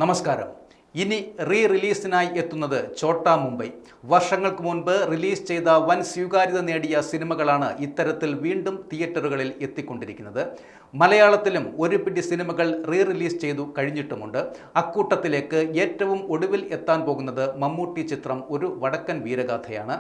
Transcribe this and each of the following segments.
നമസ്കാരം. ഇനി റിലീസിനായി എത്തുന്നത് ഛോട്ടാ മുംബൈ. വർഷങ്ങൾക്ക് മുൻപ് റിലീസ് ചെയ്ത വൻ സ്വീകാര്യത നേടിയ സിനിമകളാണ് ഇത്തരത്തിൽ വീണ്ടും തിയേറ്ററുകളിൽ എത്തിക്കൊണ്ടിരിക്കുന്നത്. മലയാളത്തിലും ഒരു പിടി സിനിമകൾ റിലീസ് ചെയ്തു കഴിഞ്ഞിട്ടുമുണ്ട്. അക്കൂട്ടത്തിലേക്ക് ഏറ്റവും ഒടുവിൽ എത്താൻ പോകുന്നത് മമ്മൂട്ടി ചിത്രം ഒരു വടക്കൻ വീരഗാഥയാണ്.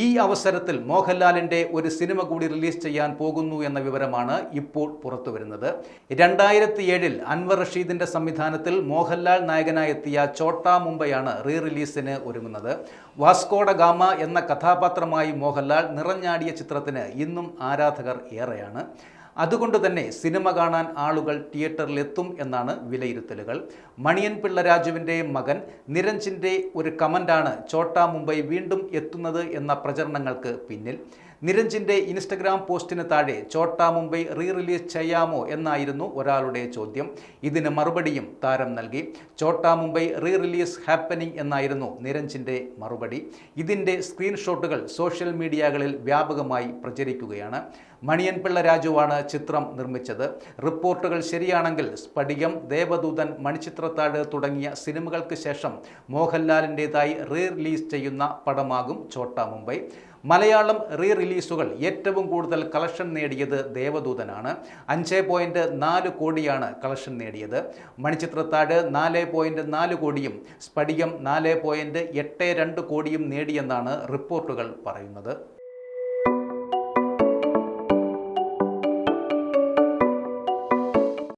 ഈ അവസരത്തിൽ മോഹൻലാലിൻ്റെ ഒരു സിനിമ കൂടി റിലീസ് ചെയ്യാൻ പോകുന്നു എന്ന വിവരമാണ് ഇപ്പോൾ പുറത്തുവരുന്നത്. 2007 അൻവർ റഷീദിൻ്റെ സംവിധാനത്തിൽ മോഹൻലാൽ നായകനായെത്തിയ ഛോട്ടാ മുംബൈയാണ് റിലീസിന് ഒരുങ്ങുന്നത്. വാസ്കോഡ ഗാമ എന്ന കഥാപാത്രമായി മോഹൻലാൽ നിറഞ്ഞാടിയ ചിത്രത്തിന് ഇന്നും ആരാധകർ ഏറെയാണ്. അതുകൊണ്ട് തന്നെ സിനിമ കാണാൻ ആളുകൾ തിയേറ്ററിലെത്തും എന്നാണ് വിലയിരുത്തലുകൾ. മണിയൻ പിള്ള രാജുവിൻ്റെ മകൻ നിരഞ്ജിൻ്റെ ഒരു കമൻ്റാണ് ഛോട്ടാ മുംബൈ വീണ്ടും എത്തുന്നത് എന്ന പ്രചരണങ്ങൾക്ക് പിന്നിൽ. നിരഞ്ജിൻ്റെ ഇൻസ്റ്റഗ്രാം പോസ്റ്റിന് താഴെ ഛോട്ടാ മുംബൈ റിലീസ് ചെയ്യാമോ എന്നായിരുന്നു ഒരാളുടെ ചോദ്യം. ഇതിന് മറുപടിയും താരം നൽകി. ഛോട്ടാ മുംബൈ റിലീസ് ഹാപ്പനിങ് എന്നായിരുന്നു നിരഞ്ജിൻ്റെ മറുപടി. ഇതിൻ്റെ സ്ക്രീൻഷോട്ടുകൾ സോഷ്യൽ മീഡിയകളിൽ വ്യാപകമായി പ്രചരിക്കുകയാണ്. മണിയൻ പിള്ള രാജുവാണ് ചിത്രം നിർമ്മിച്ചത്. റിപ്പോർട്ടുകൾ ശരിയാണെങ്കിൽ സ്ഫടികം, ദേവദൂതൻ, മണിച്ചിത്രത്താഴ് തുടങ്ങിയ സിനിമകൾക്ക് ശേഷം മോഹൻലാലിൻ്റെതായി റിലീസ് ചെയ്യുന്ന പടമാകും ഛോട്ടാ മുംബൈ. മലയാളം റിലീസുകൾ ഏറ്റവും കൂടുതൽ കളക്ഷൻ നേടിയത് ദേവദൂതനാണ്. 5.4 കോടിയാണ് കളക്ഷൻ നേടിയത്. മണിച്ചിത്രത്താഴ് 4.4 കോടിയും സ്ഫടികം 4.82 കോടിയും നേടിയെന്നാണ് റിപ്പോർട്ടുകൾ പറയുന്നത്.